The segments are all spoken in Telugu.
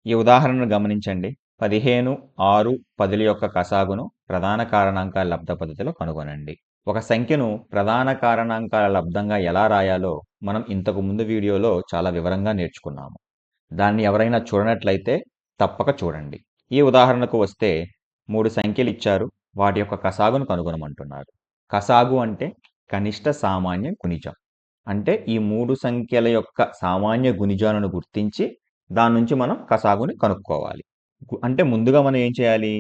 ఈ ఉదాహరణను గమనించండి. 15, 6, 10 యొక్క కసాగును ప్రధాన కారణాంకాల లబ్ధ పద్ధతిలో కనుగొనండి. ఒక సంఖ్యను ప్రధాన కారణాంకాల లబ్ధంగా ఎలా రాయాలో మనం ఇంతకు ముందు వీడియోలో చాలా వివరంగా నేర్చుకున్నాము. దాన్ని ఎవరైనా చూడనట్లయితే తప్పక చూడండి. ఈ ఉదాహరణకు వస్తే 3 సంఖ్యలు ఇచ్చారు. వాటి యొక్క కసాగును కనుగొనమంటున్నారు. కసాగు అంటే కనిష్ట సామాన్య గుణిజం. అంటే ఈ 3 సంఖ్యల యొక్క సామాన్య గుణిజాలను గుర్తించి దాని నుంచి మనం కసాగుని కనుక్కోవాలి. అంటే ముందుగా మనం ఏం చేయాలి?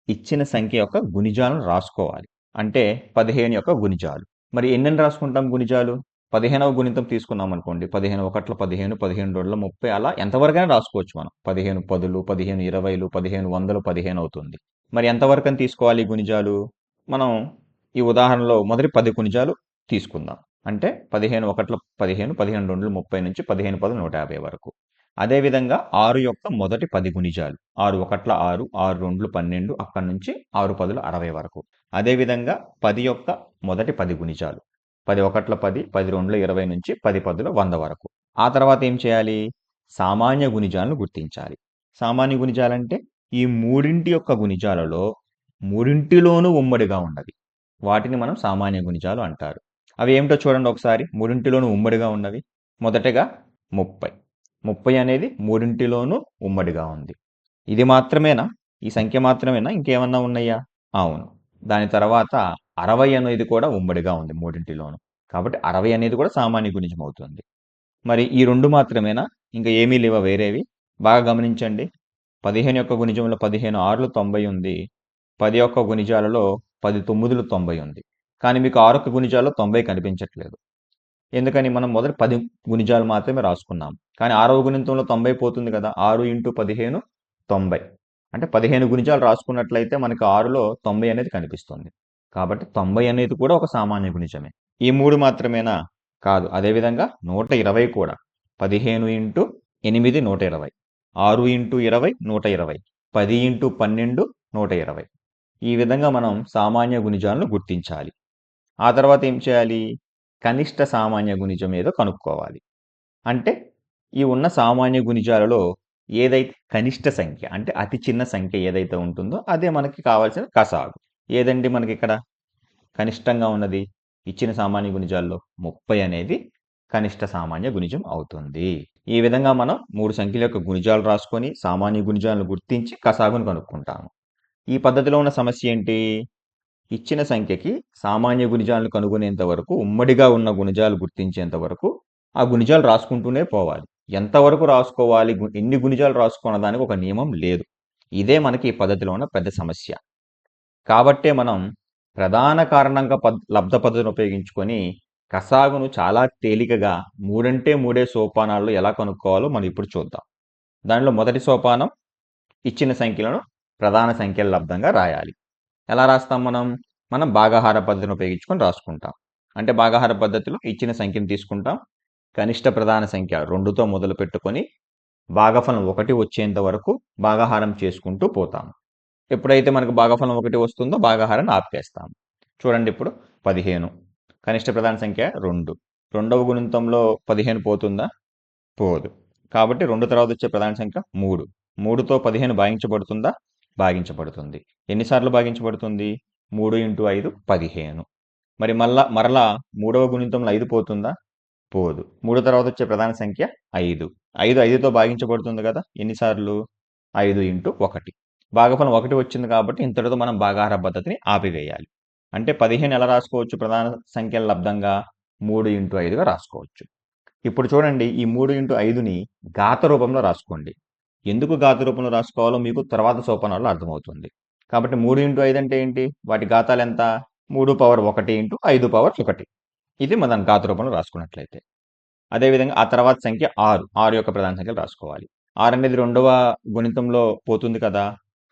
ఇచ్చిన సంఖ్య యొక్క గుణిజాలను రాసుకోవాలి. అంటే 15 యొక్క గుణిజాలు. మరి ఎన్నెన్ని రాసుకుంటాం గుణిజాలు? 15వ గుణితం తీసుకున్నాం అనుకోండి. 15 ఒకట్ల 15, 15 రెండ్ల 30 అలా ఎంతవరకైనా రాసుకోవచ్చు మనం. 15 10లు, 15 20లు, 15 వందలు, 15 అవుతుంది. మరి ఎంతవరకని తీసుకోవాలి ఈ గుణిజాలు? మనం ఈ ఉదాహరణలో మొదటి 10 గుణిజాలు తీసుకుందాం. అంటే 15 ఒకట్ల 15, 15 రెండ్లు 30 నుంచి 15 10 150 వరకు. అదేవిధంగా 6 యొక్క మొదటి 10 గుణిజాలు. 6 ఒకట్ల 6, 6 రెండ్లు 12, అక్కడి నుంచి 6 10లు 60 వరకు. అదేవిధంగా 10 యొక్క మొదటి 10 గుణిజాలు. 10 ఒకట్ల 10, 10 రెండ్ల 20 నుంచి 10 10ల 100 వరకు. ఆ తర్వాత ఏం చేయాలి? సామాన్య గుణిజాలను గుర్తించాలి. సామాన్య గుణిజాలంటే ఈ మూడింటి యొక్క గుణిజాలలో మూడింటిలోనూ ఉమ్మడిగా ఉన్నవి. వాటిని మనం సామాన్య గుణిజాలు అంటారు. అవి ఏమిటో చూడండి ఒకసారి. మూడింటిలోనూ ఉమ్మడిగా ఉన్నవి. మొదటగా 30. 30 అనేది మూడింటిలోనూ ఉమ్మడిగా ఉంది. ఇది మాత్రమేనా? ఈ సంఖ్య మాత్రమేనా? ఇంకేమన్నా ఉన్నాయా? అవును. దాని తర్వాత 60 అనేది కూడా ఉమ్మడిగా ఉంది మూడింటిలోనూ. కాబట్టి 60 అనేది కూడా సామాన్య గుణిజం అవుతుంది. మరి ఈ 2 మాత్రమేనా? ఇంకా ఏమీ లేవా వేరేవి? బాగా గమనించండి. 15 యొక్క గుణిజంలో 15 6లు 90 ఉంది. 10 యొక్క గుణిజాలలో 10 9లు 90 ఉంది. కానీ మీకు 6 యొక్క గుణిజాల్లో 90 కనిపించట్లేదు. ఎందుకని? మనం మొదటి 10 గుణిజాలు మాత్రమే రాసుకున్నాం. కానీ 6వ గుణితంలో 90 పోతుంది కదా! 6 × 15 90. అంటే 15 గుణిజాలు రాసుకున్నట్లయితే మనకి 6లో 90 అనేది కనిపిస్తుంది. కాబట్టి 90 అనేది కూడా ఒక సామాన్య గుణిజమే. ఈ 3 మాత్రమేనా? కాదు. అదేవిధంగా 120 కూడా. 15 × 8 120. 6 × 20 120. 10 × 12 120. ఈ విధంగా మనం సామాన్య గుణిజాలను గుర్తించాలి. ఆ తర్వాత ఏం చేయాలి? కనిష్ట సామాన్య గుణిజం ఏదో కనుక్కోవాలి. అంటే ఈ ఉన్న సామాన్య గుణిజాలలో ఏదైతే కనిష్ట సంఖ్య అంటే అతి చిన్న సంఖ్య ఏదైతే ఉంటుందో అదే మనకి కావాల్సిన కసాగు. ఏదండి మనకి ఇక్కడ కనిష్టంగా ఉన్నది? ఇచ్చిన సామాన్య గుణిజాల్లో 30 అనేది కనిష్ట సామాన్య గుణిజం అవుతుంది. ఈ విధంగా మనం 3 సంఖ్యల యొక్క గుణిజాలు రాసుకొని సామాన్య గుణిజాలను గుర్తించి కసాగును కనుక్కుంటాము. ఈ పద్ధతిలో ఉన్న సమస్య ఏంటి? ఇచ్చిన సంఖ్యకి సామాన్య గుణిజాలను కనుగొనేంత వరకు ఉమ్మడిగా ఉన్న గుణిజాలు గుర్తించేంత వరకు ఆ గుణిజాలు రాసుకుంటూనే పోవాలి. ఎంతవరకు రాసుకోవాలి? ఎన్ని గుణిజాలు రాసుకున్న దానికి ఒక నియమం లేదు. ఇదే మనకి ఈ పద్ధతిలో ఉన్న పెద్ద సమస్య. కాబట్టే మనం ప్రధాన కారణాంక లబ్ధ పద్ధతిని ఉపయోగించుకొని కసాగును చాలా తేలికగా 3 సోపానాల్లో ఎలా కనుక్కోవాలో మనం ఇప్పుడు చూద్దాం. దానిలో మొదటి సోపానం ఇచ్చిన సంఖ్యలను ప్రధాన సంఖ్యల లబ్ధంగా రాయాలి. ఎలా రాస్తాం మనం? మనం భాగాహార పద్ధతిని ఉపయోగించుకొని రాసుకుంటాం. అంటే భాగాహార పద్ధతిలో ఇచ్చిన సంఖ్యను తీసుకుంటాం. కనిష్ట ప్రధాన సంఖ్య 2తో మొదలు పెట్టుకొని భాగఫలం 1 వచ్చేంత వరకు భాగాహారం చేసుకుంటూ పోతాం. ఎప్పుడైతే మనకు భాగఫలం 1 వస్తుందో భాగాహారాన్ని ఆపేస్తాం. చూడండి ఇప్పుడు 15. కనిష్ట ప్రధాన సంఖ్య 2. రెండవ గుణితంలో 15 పోతుందా? పోదు. కాబట్టి 2 తర్వాత వచ్చే ప్రధాన సంఖ్య 3. 3తో 15 భాగించబడుతుందా? భాగించబడుతుంది. ఎన్నిసార్లు భాగించబడుతుంది? 3 × 5 15. మరి మరలా 3వ గుణితంలో 5 పోతుందా? పోదు. 3 తర్వాత వచ్చే ప్రధాన సంఖ్య 5. 5 5తో భాగించబడుతుంది కదా! ఎన్నిసార్లు? 5 × 1. భాగఫలం 1 వచ్చింది కాబట్టి ఇంతటితో మనం భాగాహార పద్ధతిని ఆపివేయాలి. అంటే 15 ఎలా రాసుకోవచ్చు ప్రధాన సంఖ్యల లబ్ధంగా? 3 × 5గా రాసుకోవచ్చు. ఇప్పుడు చూడండి ఈ 3 × 5ని ఘాత రూపంలో రాసుకోండి. ఎందుకు ఘాత రూపంలో రాసుకోవాలో మీకు తర్వాత సోపానాల్లో అర్థమవుతుంది. కాబట్టి 3 × 5 అంటే ఏంటి? వాటి ఘాతాలు ఎంత? 3 పవర్ 1 × 5 పవర్ 1. ఇది మనం ఘాత రూపంలో రాసుకున్నట్లయితే. అదేవిధంగా ఆ తర్వాత సంఖ్య 6. 6 యొక్క ప్రధాన సంఖ్యలు రాసుకోవాలి. 6 అనేది రెండవ గుణితంలో పోతుంది కదా!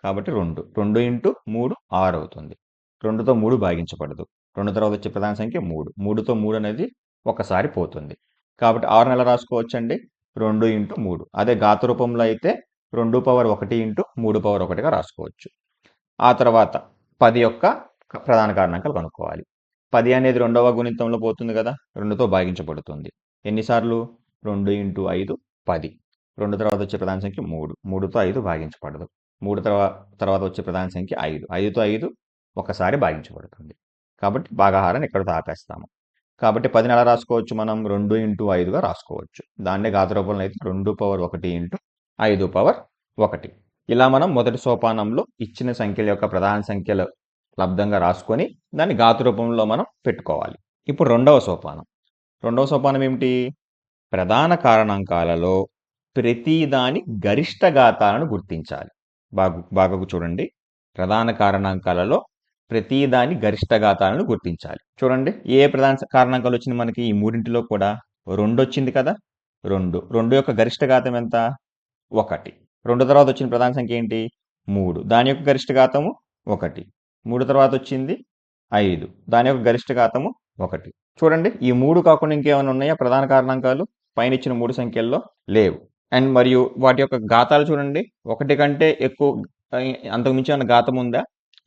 కాబట్టి 2. 2 × 3 6 అవుతుంది. 2తో 3 భాగించబడదు. 2 తర్వాత వచ్చే ప్రధాన సంఖ్య 3. 3తో 3 అనేది ఒకసారి పోతుంది. కాబట్టి 6ని ఎలా రాసుకోవచ్చండి? 2 × 3. అదే ఘాత రూపంలో అయితే 2 పవర్ 1 × 3 పవర్ 1గా రాసుకోవచ్చు. ఆ తర్వాత 10 యొక్క ప్రధాన కారణాంకాలు కనుక్కోవాలి. 10 అనేది రెండవ గుణితంలో పోతుంది కదా! 2తో భాగించబడుతుంది. ఎన్నిసార్లు? 2 × 5 10. 2 తర్వాత వచ్చే ప్రధాన సంఖ్య 3. 3తో 5 భాగించబడదు. 3 తర్వాత వచ్చే ప్రధాన సంఖ్య 5. 5తో 5 ఒకసారి భాగించబడుతుంది. కాబట్టి భాగాహారాన్ని ఇక్కడితో ఆపేస్తాము. కాబట్టి 10ని ఎలా రాసుకోవచ్చు మనం? 2 ఇంటూ 5గా రాసుకోవచ్చు. దాన్నే ఘాత రూపంలో అయితే 2 పవర్ 1 ఇంటూ 5 పవర్ 1. ఇలా మనం మొదటి సోపానంలో ఇచ్చిన సంఖ్యల యొక్క ప్రధాన సంఖ్యలు లబ్ధంగా రాసుకొని దాన్ని ఘాత రూపంలో మనం పెట్టుకోవాలి. ఇప్పుడు రెండవ సోపానం ఏమిటి? ప్రధాన కారణాంకాలలో ప్రతిదాని గరిష్ట ఘాతాలను గుర్తించాలి. బాగా చూడండి. ప్రధాన కారణాంకాలలో ప్రతిదాని గరిష్ట ఘాతాలను గుర్తించాలి. చూడండి, ఏ ప్రధాన కారణాంకాలు వచ్చింది మనకి? ఈ మూడింటిలో కూడా 2 వచ్చింది కదా. 2 యొక్క గరిష్ట ఘాతం ఎంత? 1. 2 తర్వాత వచ్చిన ప్రధాన సంఖ్య ఏంటి? 3. దాని యొక్క గరిష్ట ఘాతము 1. 3 తర్వాత వచ్చింది 5. దాని యొక్క గరిష్ట ఘాతము 1. చూడండి, ఈ 3 కాకుండా ఇంకేమైనా ఉన్నాయా ప్రధాన కారణాంకాలు? పైన ఇచ్చిన 3 సంఖ్యల్లో లేవు. అండ్ మరియు వాటి యొక్క ఘాతాలు చూడండి, 1 కంటే ఎక్కువ అంతకు మించి ఏమైనా ఘాతం ఉందా?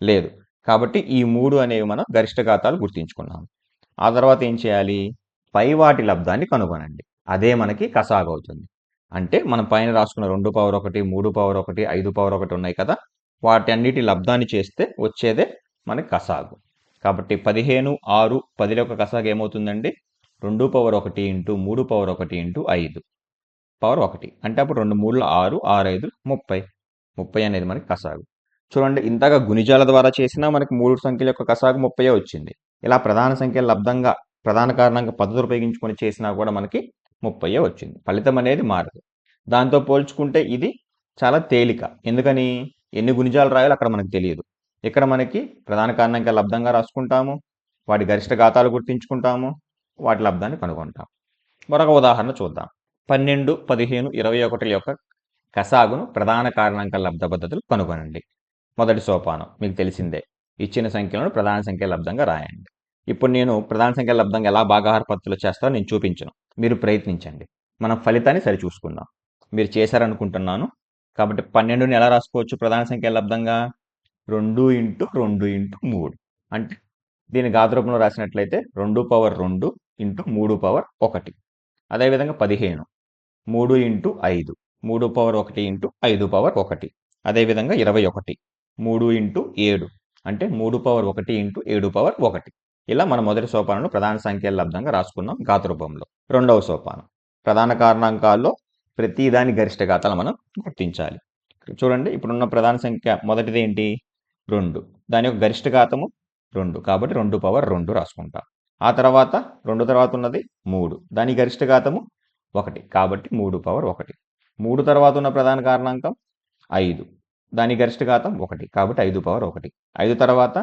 లేదు. కాబట్టి ఈ 3 అనేవి మనం గరిష్ట ఘాతాలు గుర్తించుకున్నాం. ఆ తర్వాత ఏం చేయాలి? పై వాటి లబ్ధాన్ని కనుగొనండి. అదే మనకి కసాగు అవుతుంది. అంటే మనం పైన రాసుకున్న 2 పవర్ 1, 3 పవర్ 1, 5 పవర్ 1 ఉన్నాయి కదా, వాటి అన్నిటి లబ్ధాన్ని చేస్తే వచ్చేదే మనకి కసాగు. కాబట్టి 15, 6, 10 యొక్క కసాగు ఏమవుతుందండి? 2 power 1 into 3 power 1 into 5 power 1. అంటే అప్పుడు 2 3 6, 6 5 30. 30 అనేది మనకి కసాగు. చూడండి, ఇంతగా గుణిజాల ద్వారా చేసినా మనకి 3 సంఖ్యల యొక్క కసాగు 30 వచ్చింది. ఇలా ప్రధాన సంఖ్యల లబ్ధంగా ప్రధాన కారణంగా పద్ధతులు ఉపయోగించుకొని చేసినా కూడా మనకి 30 వచ్చింది. ఫలితం అనేది మారదు. దాంతో పోల్చుకుంటే ఇది చాలా తేలిక. ఎందుకని? ఎన్ని గుణిజాలు రాయాలో అక్కడ మనకు తెలియదు. ఇక్కడ మనకి ప్రధాన కారణంగా లబ్ధంగా రాసుకుంటాము, వాటి గరిష్ట ఘాతాలు గుర్తించుకుంటాము, వాటి లబ్ధాన్ని కనుగొంటాం. మరొక ఉదాహరణ చూద్దాం. 12, 15, 21 యొక్క కసాగును ప్రధాన కారణాంకాల లబ్ధ పద్ధతులు కనుగొనండి. మొదటి సోపానం మీకు తెలిసిందే. ఇచ్చిన సంఖ్యలను ప్రధాన సంఖ్యల లబ్ధంగా రాయండి. ఇప్పుడు నేను ప్రధాన సంఖ్యల లబ్ధంగా ఎలా భాగాహార పద్ధతులు చేస్తారో నేను చూపించను. మీరు ప్రయత్నించండి. మనం ఫలితాన్ని సరిచూసుకుందాం. మీరు చేశారనుకుంటున్నాను. కాబట్టి 12ని ఎలా రాసుకోవచ్చు ప్రధాన సంఖ్యల లబ్ధంగా? 2 ఇంటూ 2 ఇంటూ 3. అంటే దీని ఘాత రూపంలో రాసినట్లయితే 2 పవర్ 2 ఇంటూ 3 పవర్ 1. అదేవిధంగా 15, 3 ఇంటూ 5, 3 పవర్ 1 ఇంటూ 5 పవర్ 1. అదేవిధంగా 21, 3 ఇంటూ 7, అంటే 3 పవర్ 1 ఇంటూ 7 పవర్ 1. ఇలా మన మొదటి సోపానంలో ప్రధాన సంఖ్యల లబ్ధంగా రాసుకున్నాం ఘాత రూపంలో. రెండవ సోపానం, ప్రధాన కారణాంకాల్లో ప్రతి దాని గరిష్ట ఘాతాలు మనం గుర్తించాలి. చూడండి, ఇప్పుడున్న ప్రధాన సంఖ్య మొదటిది ఏంటి? 2. దాని యొక్క గరిష్ట ఘాతము 2, కాబట్టి 2 పవర్ 2 రాసుకుంటాం. ఆ తర్వాత 2 తర్వాత ఉన్నది 3. దాని గరిష్ట ఘాతము 1, కాబట్టి 3 పవర్ 1. 3 తర్వాత ఉన్న ప్రధాన కారణాంకం 5. దాని గరిష్ట ఘాతం 1, కాబట్టి 5 పవర్ 1. 5 తర్వాత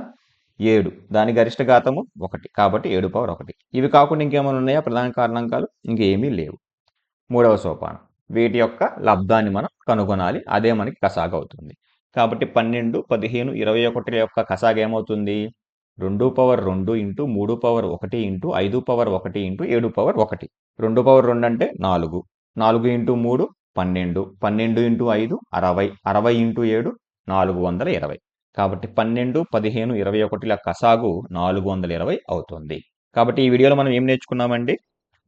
7. దాని గరిష్ట ఘాతము 1, కాబట్టి 7 పవర్ 1. ఇవి కాకుండా ఇంకేమైనా ఉన్నాయా ప్రధాన కారణాంకాలు? ఇంకేమీ లేవు. మూడవ సోపానం, వీటి యొక్క లబ్ధాన్ని మనం కనుగొనాలి. అదే మనకి కసాగు అవుతుంది. కాబట్టి 12, 15, 21 యొక్క కసాగు ఏమవుతుంది? 2 power 2 into 3 power 1 into 5 power 1 into 7 power 1. 2 power 2 అంటే 4. 4 ఇంటూ 3 12. 12 ఇంటూ 5 60. 60 ఇంటూ 7 420. కాబట్టి 12, 15, 21 కసాగు 420 అవుతుంది. కాబట్టి ఈ వీడియోలో మనం ఏం నేర్చుకున్నామండి?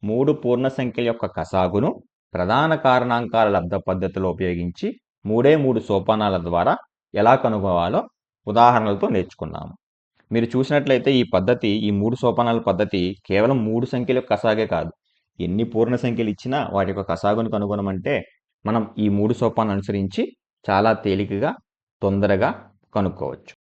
3 పూర్ణ సంఖ్యల యొక్క కసాగును ప్రధాన కారణాంకాల లబ్ధ పద్ధతిలో ఉపయోగించి 3 సోపానాల ద్వారా ఎలా కనుగొనాలో ఉదాహరణలతో నేర్చుకున్నాము. మీరు చూసినట్లయితే ఈ 3 సోపానాల పద్ధతి కేవలం 3 సంఖ్యల యొక్క కసాగే కాదు, ఎన్ని పూర్ణ సంఖ్యలు ఇచ్చినా వాటి యొక్క కసాగును కనుగొనమంటే మనం ఈ 3 సోపానాలను అనుసరించి చాలా తేలికగా తొందరగా కనుక్కోవచ్చు.